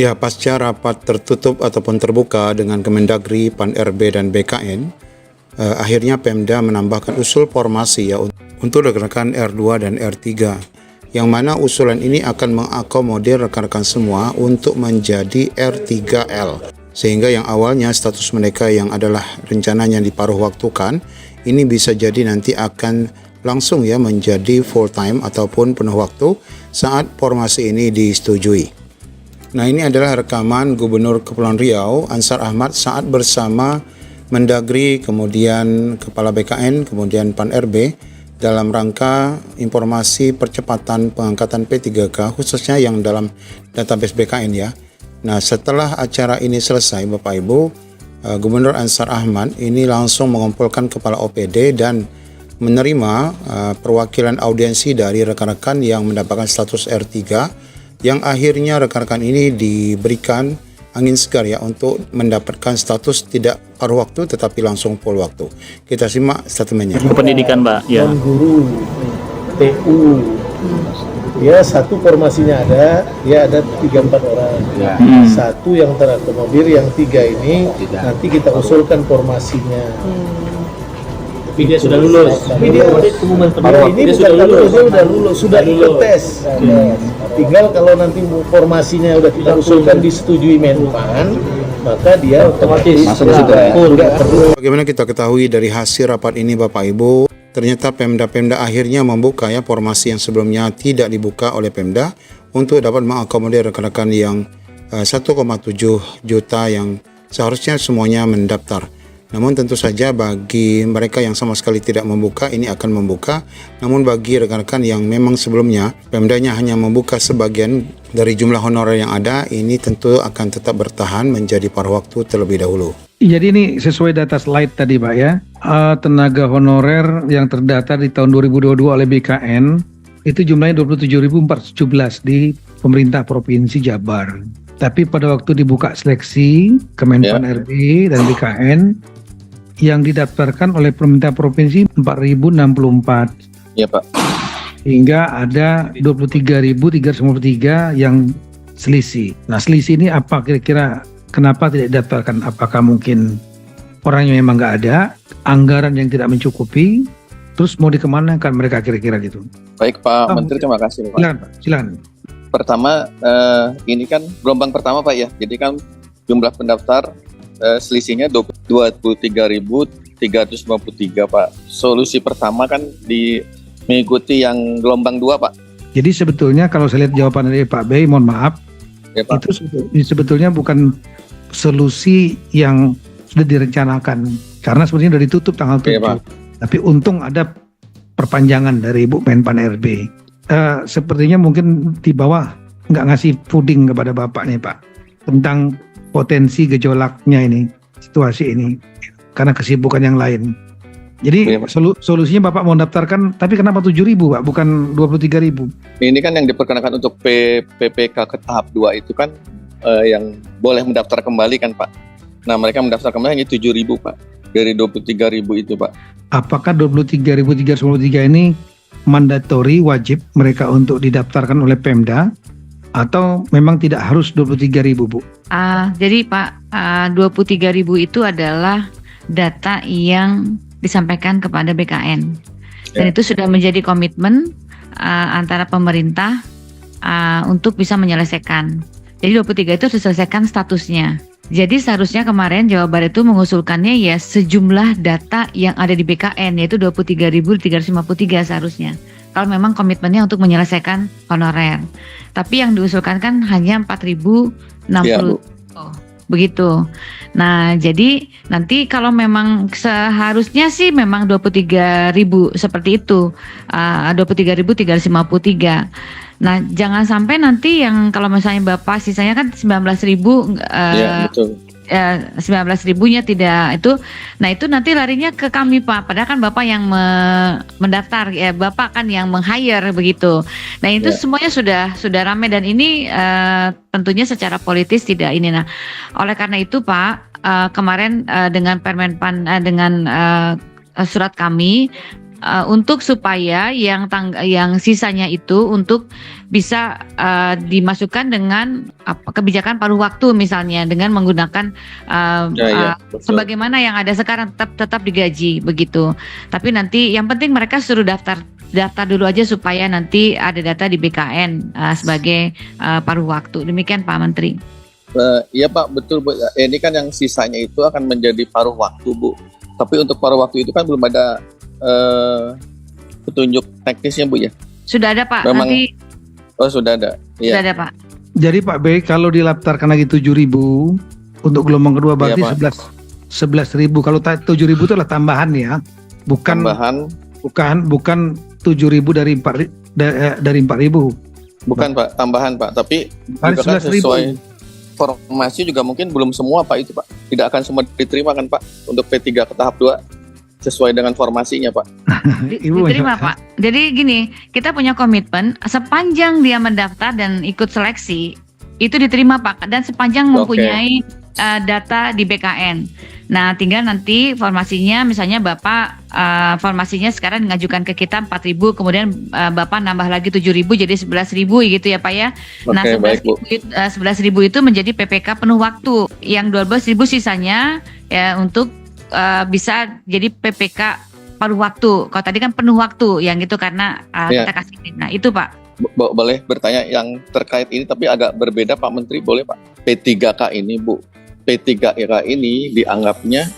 Ya, pasca rapat tertutup ataupun terbuka dengan Kemendagri, Pan-RB dan BKN, akhirnya Pemda menambahkan usul formasi ya untuk rekan-rekan R2 dan R3, yang mana usulan ini akan mengakomodir rekan-rekan semua untuk menjadi R3L, sehingga yang awalnya status mereka yang adalah rencananya diparuh waktukan, ini bisa jadi nanti akan langsung ya menjadi full time ataupun penuh waktu saat formasi ini disetujui. Nah, ini adalah rekaman Gubernur Kepulauan Riau Ansar Ahmad saat bersama Mendagri, kemudian Kepala BKN, kemudian Pan-RB dalam rangka informasi percepatan pengangkatan P3K khususnya yang dalam database BKN ya. Nah, setelah acara ini selesai Bapak Ibu, Gubernur Ansar Ahmad ini langsung mengumpulkan Kepala OPD dan menerima perwakilan audiensi dari rekan-rekan yang mendapatkan status R3, yang akhirnya rekan-rekan ini diberikan angin segar ya untuk mendapatkan status tidak paruh waktu tetapi langsung full waktu. Kita simak statementnya. Pendidikan Mbak, ya. Guru, TU, ya satu formasinya ada, dia ada 3-4 orang. Ya. Satu yang terakomodir, yang 3 ini nanti kita usulkan formasinya. Tapi dia sudah lulus. Ini bukan lulus, dia udah lulus, sudah ikut tes. Tinggal kalau nanti formasinya udah kita usulkan disetujui Menpan, maka dia otomatis masuk ke situ. Bagaimana kita ketahui dari hasil rapat ini Bapak Ibu, ternyata Pemda-Pemda akhirnya membuka ya formasi yang sebelumnya tidak dibuka oleh Pemda untuk dapat mengakomodir rekan-rekan yang 1,7 juta yang seharusnya semuanya mendaftar. Namun tentu saja bagi mereka yang sama sekali tidak membuka, ini akan membuka. Namun bagi rekan-rekan yang memang sebelumnya Pemdanya hanya membuka sebagian dari jumlah honorer yang ada, ini tentu akan tetap bertahan menjadi paruh waktu terlebih dahulu. Jadi ini sesuai data slide tadi Pak ya, tenaga honorer yang terdata di tahun 2022 oleh BKN itu jumlahnya 27.417 di pemerintah Provinsi Jabar. Tapi pada waktu dibuka seleksi Kemenpan RB dan BKN, yang didaftarkan oleh pemerintah provinsi 4.064. Iya Pak. Hingga ada 23.353 yang selisih. Nah, selisih ini apa kira-kira, kenapa tidak didaftarkan? Apakah mungkin orangnya memang nggak ada, anggaran yang tidak mencukupi, terus mau dikemanakan mereka kira-kira gitu? Baik Pak Menteri, terima kasih Pak. Silakan Pak, silakan. Pertama, ini kan gelombang pertama Pak ya, jadi kan jumlah pendaftar selisihnya 23.353 Pak. Solusi pertama kan mengikuti yang gelombang 2 Pak. Jadi sebetulnya kalau saya lihat jawaban dari Pak Bey, mohon maaf, Ya, Pak. itu sebetulnya bukan solusi yang sudah direncanakan, karena sebenarnya sudah ditutup tanggal 7. Ya, Pak. Tapi untung ada perpanjangan dari Ibu Menpan RB. Sepertinya mungkin di bawah nggak ngasih puding kepada Bapak nih Pak tentang potensi gejolaknya ini, situasi ini, karena kesibukan yang lain. Jadi solusinya Bapak mau daftarkan, tapi kenapa 7.000 Pak, bukan 23.000? Ini kan yang diperkenakan untuk PPK ke tahap 2 itu kan yang boleh mendaftar kembali kan Pak. Nah mereka mendaftar kembali hanya 7.000 Pak, dari 23.000 itu Pak. Apakah 23.393 ini mandatori, wajib mereka untuk didaftarkan oleh Pemda, atau memang tidak harus 23.000 Bu? Jadi Pak, 23.000 itu adalah data yang disampaikan kepada BKN. Dan itu sudah menjadi komitmen antara pemerintah untuk bisa menyelesaikan. Jadi 23 itu diselesaikan statusnya. Jadi seharusnya kemarin Jawa Barat itu mengusulkannya ya sejumlah data yang ada di BKN, yaitu 23.353 seharusnya. Kalau memang komitmennya untuk menyelesaikan honorer. Tapi yang diusulkan kan hanya 4.060. Ya, begitu. Nah, jadi nanti kalau memang seharusnya sih memang 23.000 seperti itu. 23.353. Nah, jangan sampai nanti yang kalau misalnya Bapak sisanya kan 19.000 ya, betul. 19.000-nya tidak itu. Nah itu nanti larinya ke kami Pak, padahal kan Bapak yang mendaftar ya, Bapak kan yang meng-hire begitu. Nah itu semuanya sudah ramai dan ini tentunya secara politis tidak ini. Nah oleh karena itu Pak, kemarin dengan Permenpan dengan surat kami untuk supaya yang sisanya itu untuk bisa dimasukkan dengan kebijakan paruh waktu misalnya dengan menggunakan betul. sebagaimana yang ada sekarang tetap digaji begitu. Tapi nanti yang penting mereka suruh daftar dulu aja supaya nanti ada data di BKN sebagai paruh waktu. Demikian Pak Menteri. Iya Pak, betul Bu. Ini kan yang sisanya itu akan menjadi paruh waktu Bu. Tapi untuk paruh waktu itu kan belum ada petunjuk teknisnya Bu ya. Sudah ada Pak. Memang, nanti sudah ada. sudah Iya. ada Pak. Jadi Pak B, kalau dilaftarkan lagi 7.000 untuk gelombang kedua berarti Iya, 11.000. Kalau 7.000 itu adalah tambahan ya, bukan Tambahan, bukan 7.000 dari 4.000. bukan Pak, tambahan Pak. Tapi Paling juga kan 11.000. sesuai formasi juga mungkin belum semua Pak itu Pak. Tidak akan semua diterima kan Pak untuk P3 ke tahap 2 sesuai dengan formasinya Pak. Ibu Diterima Pak. Jadi gini, kita punya komitmen sepanjang dia mendaftar dan ikut seleksi itu diterima Pak, dan sepanjang mempunyai data di BKN. Nah, tinggal nanti formasinya, misalnya Bapak formasinya sekarang mengajukan ke kita 4.000, kemudian Bapak nambah lagi 7.000 jadi 11.000 gitu ya Pak ya. Nah, Oke, baik, Bu. 11.000 itu menjadi PPK penuh waktu. Yang 12.000 sisanya ya untuk bisa jadi PPK paruh waktu. Kalau tadi kan penuh waktu yang gitu karena kita kasih. Nah, itu Pak. Boleh bertanya yang terkait ini tapi agak berbeda Pak Menteri, boleh Pak? P3K ini Bu, P3K ini dianggapnya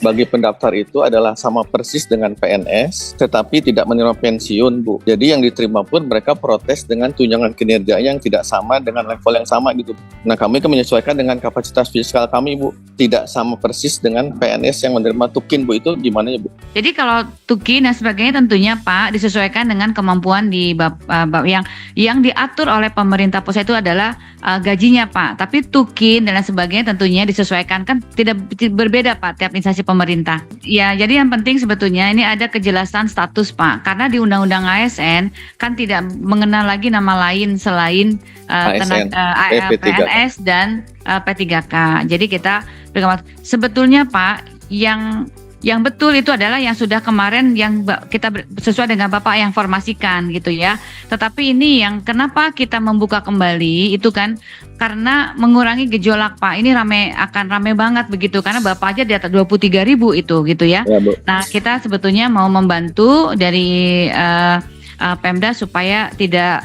bagi pendaftar itu adalah sama persis dengan PNS, tetapi tidak menerima pensiun Bu. Jadi yang diterima pun mereka protes dengan tunjangan kinerja yang tidak sama dengan level yang sama gitu. Nah, kami kan menyesuaikan dengan kapasitas fiskal kami Bu, tidak sama persis dengan PNS yang menerima tukin Bu. Itu gimana ya Bu? Jadi kalau tukin dan sebagainya tentunya Pak disesuaikan dengan kemampuan di yang diatur oleh pemerintah pusat itu adalah gajinya Pak. Tapi tukin dan lain sebagainya tentunya disesuaikan, kan tidak berbeda Pak tiap instansi pemerintah. Ya, jadi yang penting sebetulnya ini ada kejelasan status Pak. Karena di Undang-Undang ASN kan tidak mengenal lagi nama lain selain PNS dan P3K. Jadi kita sebetulnya Pak yang betul itu adalah yang sudah kemarin yang kita sesuai dengan Bapak yang formasikan gitu ya. Tetapi ini yang kenapa kita membuka kembali itu kan karena mengurangi gejolak Pak. Ini akan rame banget begitu karena Bapak aja di atas 23.000 itu gitu ya. Ya, Bu. Nah, kita sebetulnya mau membantu dari Pemda supaya tidak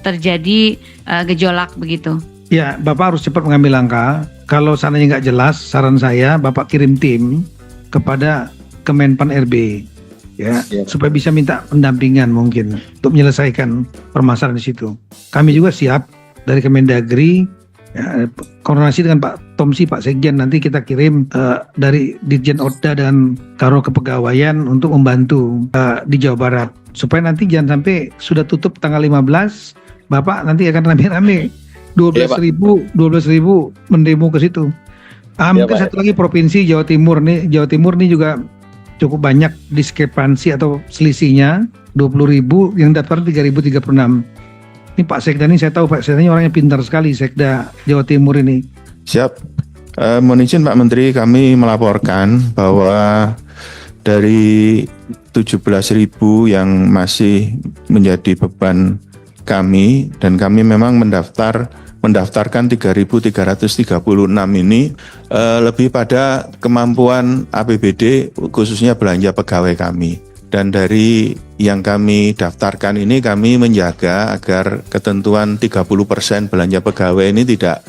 terjadi gejolak begitu. Ya, Bapak harus cepat mengambil langkah. Kalau seandainya nggak jelas, saran saya Bapak kirim tim kepada Kemenpan RB ya, supaya bisa minta pendampingan mungkin untuk menyelesaikan permasalahan di situ. Kami juga siap dari Kemendagri ya, koordinasi dengan Pak Tomsi, Pak Sekjen, nanti kita kirim dari Ditjen Otda dan Karo Kepegawaian untuk membantu di Jawa Barat supaya nanti jangan sampai sudah tutup tanggal 15 Bapak nanti akan rame-rame 12.000 mendemo ke situ. Mungkin satu lagi provinsi Jawa Timur nih juga cukup banyak diskrepansi atau selisihnya 20.000 yang daftar 3.036. Ini Pak Sekda ini saya tahu Pak Sekda ini orangnya pintar sekali, Sekda Jawa Timur ini. Siap. Mohon izin Pak Menteri, kami melaporkan bahwa dari 17.000 yang masih menjadi beban kami dan kami memang mendaftarkan 3.336 ini lebih pada kemampuan APBD khususnya belanja pegawai kami. Dan dari yang kami daftarkan ini kami menjaga agar ketentuan 30% belanja pegawai ini tidak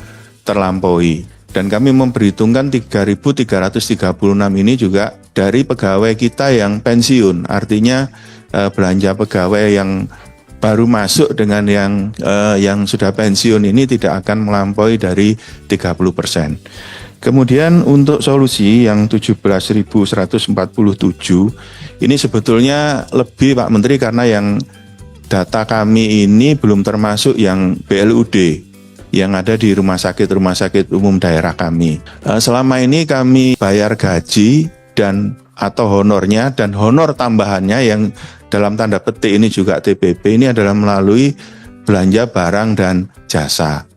terlampaui. Dan kami memperhitungkan 3.336 ini juga dari pegawai kita yang pensiun. Artinya belanja pegawai yang baru masuk dengan yang sudah pensiun ini tidak akan melampaui dari 30%. Kemudian untuk solusi yang 17.147 ini sebetulnya lebih Pak Menteri karena yang data kami ini belum termasuk yang BLUD yang ada di rumah sakit umum daerah kami. Selama ini kami bayar gaji dan atau honornya dan honor tambahannya yang dalam tanda petik ini juga TPP ini adalah melalui belanja barang dan jasa.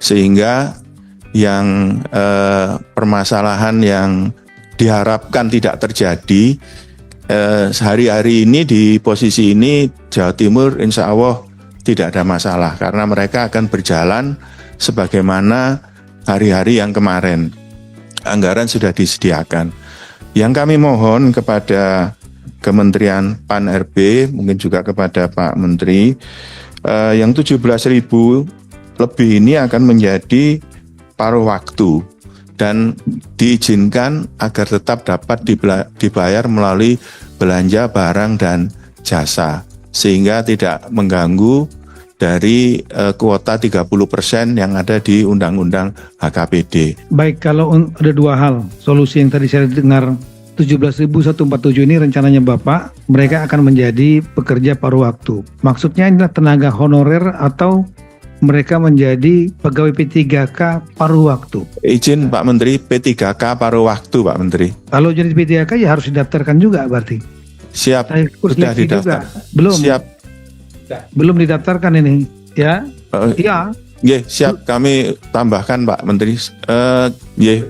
Sehingga yang permasalahan yang diharapkan tidak terjadi Sehari-hari ini di posisi ini Jawa Timur insya Allah tidak ada masalah karena mereka akan berjalan sebagaimana hari-hari yang kemarin. Anggaran sudah disediakan. Yang kami mohon kepada Kementerian Pan-RB, mungkin juga kepada Pak Menteri, yang 17.000 lebih ini akan menjadi paruh waktu dan diizinkan agar tetap dapat dibayar melalui belanja barang dan jasa sehingga tidak mengganggu dari kuota 30% yang ada di Undang-Undang HKPD. Baik, kalau ada dua hal solusi yang tadi saya dengar 17.147 ini rencananya Bapak, mereka akan menjadi pekerja paruh waktu. Maksudnya inilah tenaga honorer atau mereka menjadi pegawai P3K paruh waktu. Izin Pak Menteri, P3K paruh waktu Pak Menteri. Kalau jadi P3K ya harus didaftarkan juga berarti. Siap, sudah didaftar. Belum. Siap. Belum didaftarkan ini, ya? Iya. Siap kami tambahkan Pak Menteri.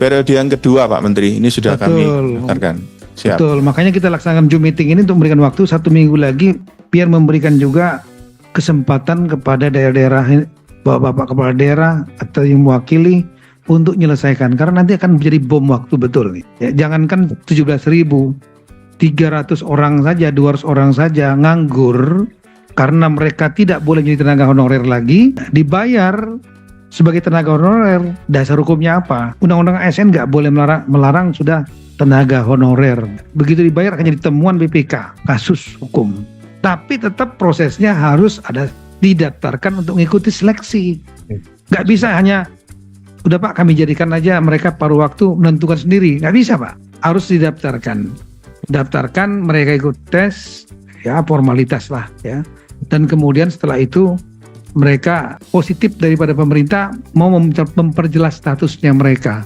Periode yang kedua Pak Menteri, ini sudah kami daftarkan. Siap. Betul, makanya kita laksanakan Zoom meeting ini untuk memberikan waktu 1 minggu lagi biar memberikan juga kesempatan kepada daerah-daerah, Bapak kepala daerah atau yang mewakili untuk menyelesaikan karena nanti akan menjadi bom waktu betul nih. Ya, jangankan 17.000, 300 orang saja, 200 orang saja nganggur karena mereka tidak boleh jadi tenaga honorer lagi, dibayar sebagai tenaga honorer. Dasar hukumnya apa? Undang-undang ASN nggak boleh melarang sudah tenaga honorer. Begitu dibayar akan jadi temuan BPK, kasus hukum. Tapi tetap prosesnya harus ada didaftarkan untuk mengikuti seleksi. Nggak bisa hanya, udah Pak kami jadikan aja mereka paruh waktu menentukan sendiri. Nggak bisa Pak, harus didaftarkan. Daftarkan, mereka ikut tes, ya formalitas lah ya. Dan kemudian setelah itu mereka positif daripada pemerintah mau memperjelas statusnya mereka.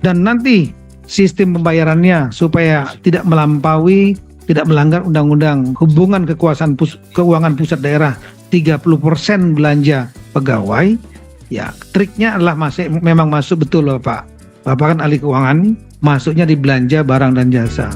Dan nanti sistem pembayarannya supaya tidak melampaui, tidak melanggar undang-undang hubungan kekuasaan keuangan pusat daerah 30% belanja pegawai, ya triknya adalah memang masuk betul loh Pak. Bapak kan ahli keuangan, masuknya di belanja barang dan jasa.